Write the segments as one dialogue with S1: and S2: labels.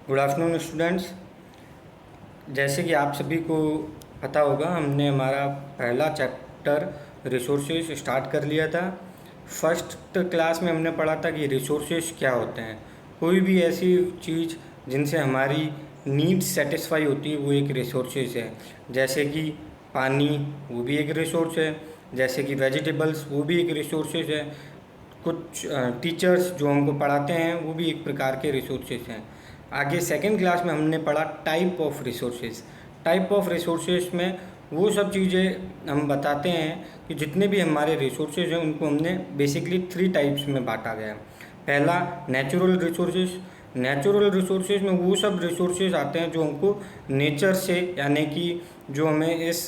S1: Good afternoon students. जैसे कि आप सभी को पता होगा, हमने हमारा पहला चैप्टर रिसोर्सेज स्टार्ट कर लिया था। फर्स्ट क्लास में हमने पढ़ा था कि रिसोर्सेज क्या होते हैं। कोई भी ऐसी चीज़ जिनसे हमारी नीड्स सेटिस्फाई होती है वो एक रिसोर्सेज है। जैसे कि पानी, वो भी एक रिसोर्स है। जैसे कि वेजिटेबल्स, वो भी एक रिसोर्सेज है। कुछ टीचर्स जो हमको पढ़ाते हैं वो भी एक प्रकार के रिसोर्सेज हैं। आगे सेकंड क्लास में हमने पढ़ा type of resources. Type of resources में वो सब चीज़ें हम बताते हैं कि जितने भी हमारे रिसोर्सेज हैं उनको हमने बेसिकली 3 टाइप्स में बांटा गया है। पहला नेचुरल रिसोर्सेज। नेचुरल रिसोर्सेज में वो सब रिसोर्सेज आते हैं जो हमको नेचर से, यानी कि जो हमें इस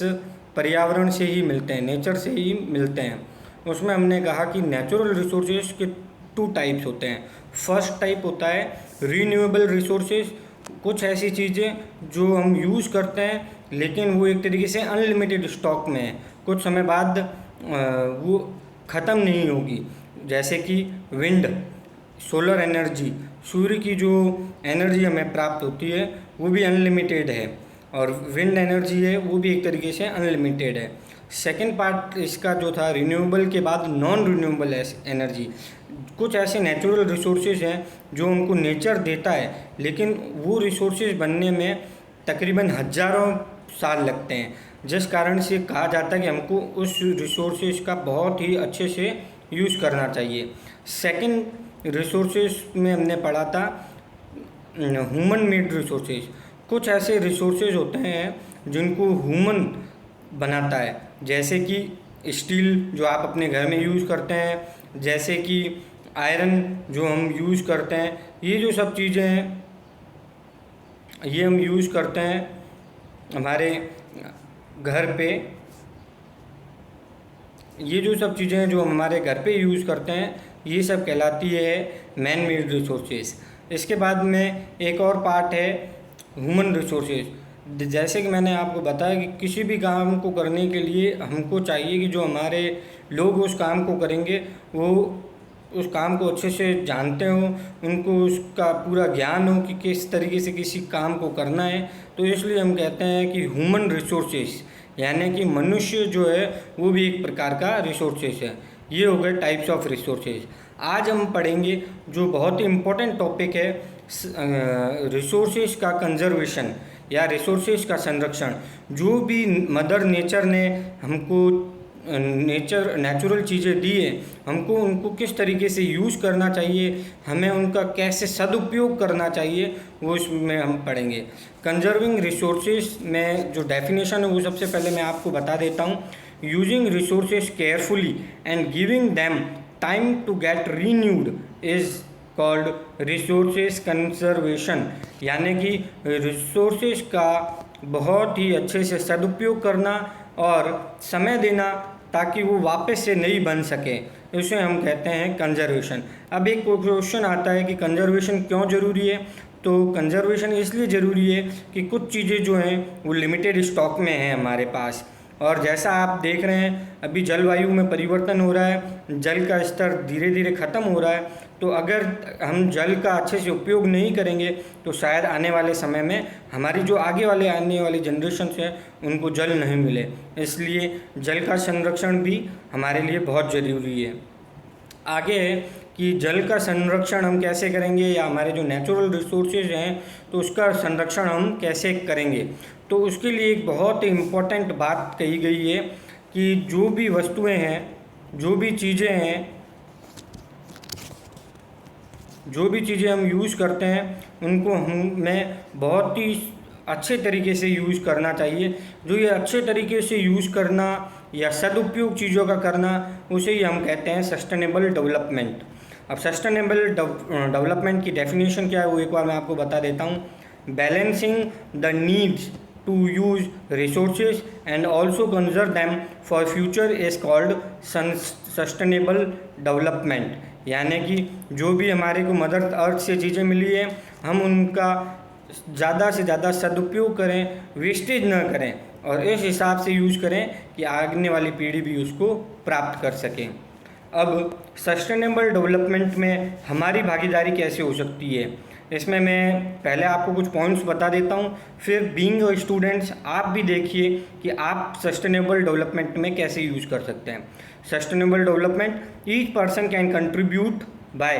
S1: पर्यावरण से ही मिलते हैं, नेचर से ही मिलते हैं। उसमें हमने कहा कि नेचुरल रिसोर्सेज के 2 टाइप्स होते हैं। फर्स्ट टाइप होता है रीन्यूएबल रिसोर्सेज। कुछ ऐसी चीज़ें जो हम यूज़ करते हैं लेकिन वो एक तरीके से अनलिमिटेड स्टॉक में है, कुछ समय बाद वो ख़त्म नहीं होगी। जैसे कि विंड, सोलर एनर्जी, सूर्य की जो एनर्जी हमें प्राप्त होती है वो भी अनलिमिटेड है, और विंड एनर्जी है वो भी एक तरीके से अनलिमिटेड है। सेकेंड पार्ट इसका जो था रिन्यूएबल के बाद नॉन रिन्यूएबल एनर्जी। कुछ ऐसे नेचुरल रिसोर्सेज हैं जो हमको नेचर देता है, लेकिन वो रिसोर्सेज बनने में तकरीबन हज़ारों साल लगते हैं, जिस कारण से कहा जाता है कि हमको उस रिसोर्सेज का बहुत ही अच्छे से यूज़ करना चाहिए। सेकंड रिसोर्सेज में हमने पढ़ा था ह्यूमन मेड रिसोर्सेज। कुछ ऐसे रिसोर्सेज होते हैं जिनको ह्यूमन बनाता है, जैसे कि स्टील जो आप अपने घर में यूज़ करते हैं, जैसे कि आयरन जो हम यूज़ करते हैं। ये जो सब चीज़ें हैं ये हम यूज़ करते हैं हमारे घर पे। ये जो सब चीज़ें हैं जो हम हमारे घर पे यूज़ करते हैं ये सब कहलाती है मैन मेड रिसोर्सेज। इसके बाद में एक और पार्ट है ह्यूमन रिसोर्सेज। जैसे कि मैंने आपको बताया कि किसी भी काम को करने के लिए हमको चाहिए कि जो हमारे लोग उस काम को करेंगे वो उस काम को अच्छे से जानते हो, उनको उसका पूरा ज्ञान हो कि किस तरीके से किसी काम को करना है। तो इसलिए हम कहते हैं कि ह्यूमन रिसोर्सेज, यानी कि मनुष्य जो है वो भी एक प्रकार का रिसोर्सेज है। ये हो गए टाइप्स ऑफ रिसोर्सेज। आज हम पढ़ेंगे जो बहुत ही इम्पोर्टेंट टॉपिक है, रिसोर्सेज का कंजर्वेशन या रिसोर्सेज का संरक्षण। जो भी मदर नेचर ने हमको नेचुरल चीज़ें दी है, हमको उनको किस तरीके से यूज़ करना चाहिए, हमें उनका कैसे सदुपयोग करना चाहिए, वो इसमें हम पढ़ेंगे। कंजर्विंग रिसोर्सेज में जो डेफिनेशन है वो सबसे पहले मैं आपको बता देता हूँ। Using resources carefully and giving them time to get renewed is called resources conservation. यानी कि रिसोर्सेज का बहुत ही अच्छे से सदुपयोग करना और समय देना ताकि वो वापस से नहीं बन सके, इसे हम कहते हैं कंजर्वेशन। अब एक क्वेश्चन आता है कि कंजर्वेशन क्यों ज़रूरी है। तो कंजर्वेशन इसलिए ज़रूरी है कि कुछ चीज़ें जो हैं वो लिमिटेड स्टॉक में हैं हमारे पास, और जैसा आप देख रहे हैं अभी जलवायु में परिवर्तन हो रहा है, जल का स्तर धीरे धीरे ख़त्म हो रहा है। तो अगर हम जल का अच्छे से उपयोग नहीं करेंगे तो शायद आने वाले समय में हमारी जो आने वाली जनरेशन है उनको जल नहीं मिले। इसलिए जल का संरक्षण भी हमारे लिए बहुत ज़रूरी है। आगे है कि जल का संरक्षण हम कैसे करेंगे, या हमारे जो नेचुरल रिसोर्सेज हैं तो उसका संरक्षण हम कैसे करेंगे। तो उसके लिए एक बहुत इम्पोर्टेंट बात कही गई है कि जो भी वस्तुएं हैं, जो भी चीज़ें हैं, जो भी चीज़ें हम यूज़ करते हैं उनको हमें बहुत ही अच्छे तरीके से यूज़ करना चाहिए। जो ये अच्छे तरीके से यूज़ करना या सदुपयोग चीज़ों का करना, उसे ही हम कहते हैं सस्टेनेबल डेवलपमेंट। अब सस्टेनेबल डेवलपमेंट की डेफिनेशन क्या है वो एक बार मैं आपको बता देता हूँ। Balancing the needs to use resources and also conserve them for future is called sustainable development. यानी कि जो भी हमारे को मदर अर्थ से चीज़ें मिली है हम उनका ज़्यादा से ज़्यादा सदुपयोग करें, वेस्टेज न करें, और इस हिसाब से यूज़ करें कि आने वाली पीढ़ी भी उसको प्राप्त कर सकें। अब सस्टेनेबल डेवलपमेंट में हमारी भागीदारी कैसे हो सकती है। इसमें मैं पहले आपको कुछ पॉइंट्स बता देता हूँ, फिर बीइंग अ स्टूडेंट्स आप भी देखिए कि आप सस्टेनेबल डेवलपमेंट में कैसे यूज़ कर सकते हैं। Sustainable development, each person can contribute by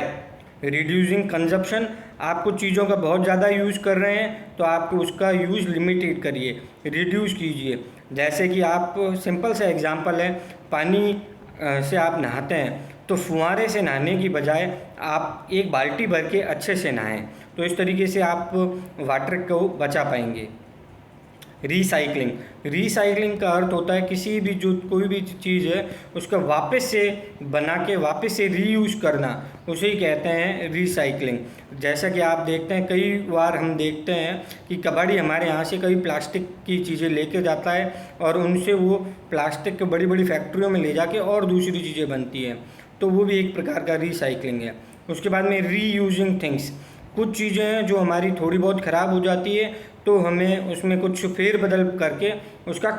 S1: reducing consumption. आप कुछ चीज़ों का बहुत ज़्यादा यूज़ कर रहे हैं तो आप उसका यूज़ लिमिटेड करिए, रिड्यूस कीजिए। जैसे कि आप सिंपल सा एग्जांपल है, पानी से आप नहाते हैं तो फुहारे से नहाने की बजाय आप एक बाल्टी भर के अच्छे से नहाएं, तो इस तरीके से आप वाटर को बचा पाएंगे। रिसाइकलिंग, रिसाइकलिंग का अर्थ होता है किसी भी जो कोई भी चीज़ है उसका वापस से बना के वापस से रीयूज़ करना, उसे ही कहते हैं रिसाइकलिंग। जैसा कि आप देखते हैं कई बार हम देखते हैं कि कबाड़ी हमारे यहाँ से कई प्लास्टिक की चीज़ें लेके जाता है और उनसे वो प्लास्टिक के बड़ी बड़ी फैक्ट्रियों में ले जाके और दूसरी चीज़ें बनती हैं, तो वो भी एक प्रकार का रिसाइकलिंग है। उसके बाद में रीयूजिंग थिंग्स, कुछ चीज़ें हैं जो हमारी थोड़ी बहुत ख़राब हो जाती है तो हमें उसमें कुछ फेर बदल करके उसका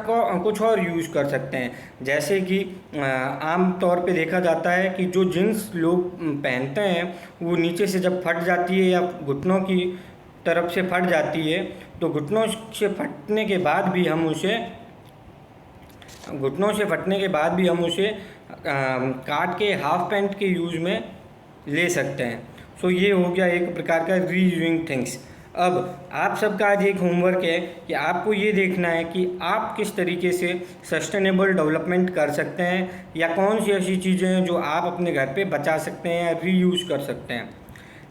S1: कुछ और यूज़ कर सकते हैं। जैसे कि आम तौर पे देखा जाता है कि जो जीन्स लोग पहनते हैं वो नीचे से जब फट जाती है या घुटनों की तरफ से फट जाती है, तो घुटनों से फटने के बाद भी हम उसे काट के हाफ पैंट के यूज़ में ले सकते हैं। सो ये हो गया एक प्रकार का रीयूजिंग थिंग्स। अब आप सबका आज एक होमवर्क है कि आपको ये देखना है कि आप किस तरीके से सस्टेनेबल डेवलपमेंट कर सकते हैं या कौन सी ऐसी चीज़ें हैं जो आप अपने घर पे बचा सकते हैं या रीयूज़ कर सकते हैं।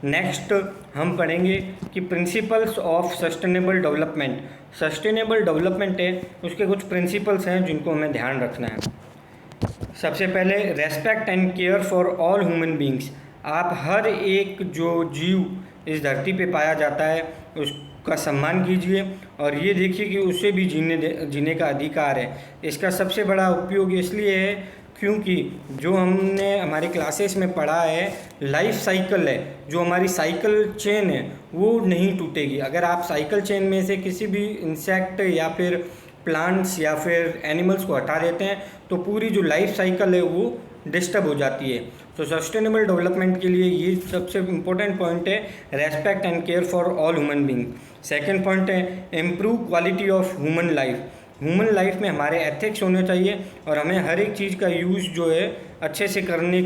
S1: नेक्स्ट हम पढ़ेंगे कि principles of sustainable development. Sustainable development है उसके कुछ प्रिंसिपल्स हैं जिनको हमें ध्यान रखना है। सबसे पहले respect and care for all human beings. आप हर एक जो जीव इस धरती पे पाया जाता है उसका सम्मान कीजिए और ये देखिए कि उसे भी जीने का अधिकार है। इसका सबसे बड़ा उपयोग इसलिए है क्योंकि जो हमने हमारी क्लासेस में पढ़ा है, लाइफ साइकिल है, जो हमारी साइकिल चेन है वो नहीं टूटेगी। अगर आप साइकिल चेन में से किसी भी इंसेक्ट या फिर प्लांट्स या फिर एनिमल्स को हटा देते हैं तो पूरी जो लाइफ साइकिल है वो डिस्टर्ब हो जाती है। तो सस्टेनेबल डेवलपमेंट के लिए ये सबसे इम्पोर्टेंट पॉइंट है, respect and care for all human being. Second point है improve quality of human life. Human life में हमारे एथिक्स होने चाहिए और हमें हर एक चीज़ का यूज़ जो है अच्छे से करने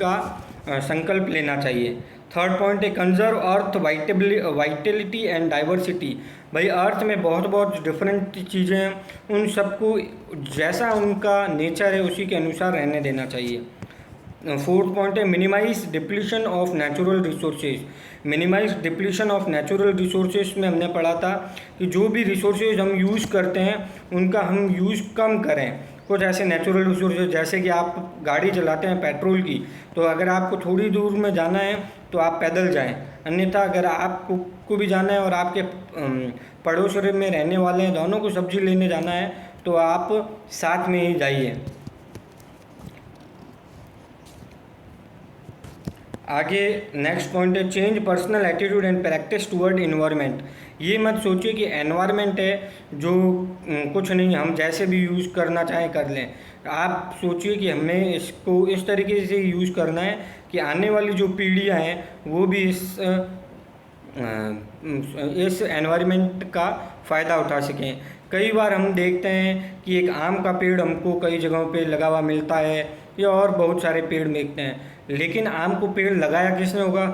S1: का संकल्प लेना चाहिए। थर्ड पॉइंट है conserve earth Vitality and diversity. भाई अर्थ में बहुत डिफरेंट चीज़ें हैं, उन सबको जैसा उनका नेचर है उसी के अनुसार रहने देना चाहिए। फोर्थ पॉइंट है minimise depletion of natural resources. Minimise depletion of natural resources में हमने पढ़ा था कि जो भी रिसोर्सेज हम यूज़ करते हैं उनका हम यूज़ कम करें। कुछ ऐसे नेचुरल रिसोर्सेज जैसे कि आप गाड़ी चलाते हैं पेट्रोल की, तो अगर आपको थोड़ी दूर में जाना है तो आप पैदल जाएं, अन्यथा अगर आपको भी जाना है और आपके पड़ोस में रहने वाले हैं दोनों को सब्जी लेने जाना है तो आप साथ में ही जाइए। आगे नेक्स्ट पॉइंट है change personal attitude and practice toward environment. ये मत सोचिए कि एनवायरनमेंट है जो कुछ नहीं हम जैसे भी यूज़ करना चाहें कर लें। आप सोचिए कि हमें इसको इस तरीके से यूज़ करना है कि आने वाली जो पीढ़ियां हैं वो भी इस एनवायरनमेंट का फ़ायदा उठा सकें। कई बार हम देखते हैं कि एक आम का पेड़ हमको कई जगहों पे लगा हुआ मिलता है या और बहुत सारे पेड़ मिलते हैं, लेकिन आम को पेड़ लगाया किसने होगा?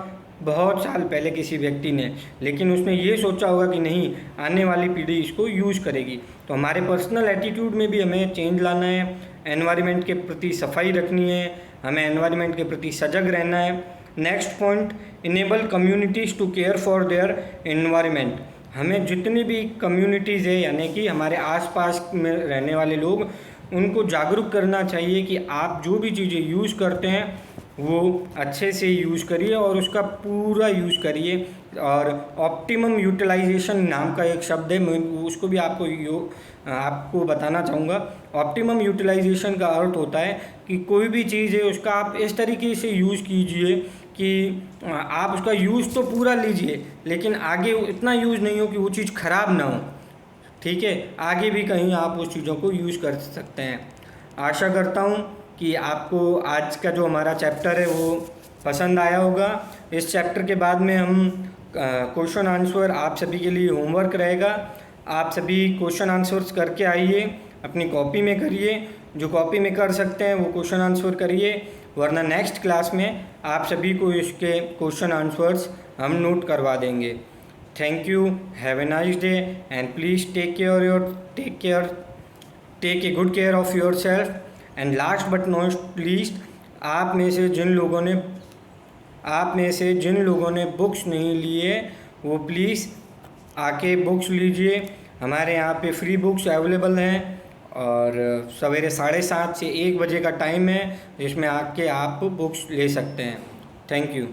S1: बहुत साल पहले किसी व्यक्ति ने, लेकिन उसने ये सोचा होगा कि नहीं आने वाली पीढ़ी इसको यूज़ करेगी। तो हमारे पर्सनल एटीट्यूड में भी हमें चेंज लाना है, एनवायरनमेंट के प्रति सफाई रखनी है, हमें एनवायरनमेंट के प्रति सजग रहना है। Next point enable communities to care for their environment. हमें जितनी भी कम्युनिटीज़ है यानी कि हमारे आसपास में रहने वाले लोग, उनको जागरूक करना चाहिए कि आप जो भी चीज़ें यूज़ करते हैं वो अच्छे से यूज़ करिए और उसका पूरा यूज़ करिए। और ऑप्टिमम यूटिलाइजेशन नाम का एक शब्द है, मैं उसको भी आपको बताना चाहूँगा। ऑप्टिमम यूटिलाइजेशन का अर्थ होता है कि कोई भी चीज़ है उसका आप इस तरीके से यूज़ कीजिए कि आप उसका यूज़ तो पूरा लीजिए लेकिन आगे इतना यूज़ नहीं हो कि वो चीज़ ख़राब ना हो, ठीक है, आगे भी कहीं आप उस चीज़ों को यूज़ कर सकते हैं। आशा करता हूँ कि आपको आज का जो हमारा चैप्टर है वो पसंद आया होगा। इस चैप्टर के बाद में हम क्वेश्चन आंसर आप सभी के लिए होमवर्क रहेगा। आप सभी क्वेश्चन आंसर्स करके आइए, अपनी कॉपी में करिए। जो कॉपी में कर सकते हैं वो क्वेश्चन आंसर करिए, वरना नेक्स्ट क्लास में आप सभी को इसके क्वेश्चन आंसर्स हम नोट करवा देंगे। Thank you, have a nice day and please take a good care of yourself. And last but not least, आप में से जिन लोगों ने बुक्स नहीं लिए वो प्लीज़ आके बुक्स लीजिए। हमारे यहाँ पे फ्री बुक्स अवेलेबल हैं और सवेरे 7:30 से 1 बजे का टाइम है जिसमें आके आप बुक्स ले सकते हैं। Thank you.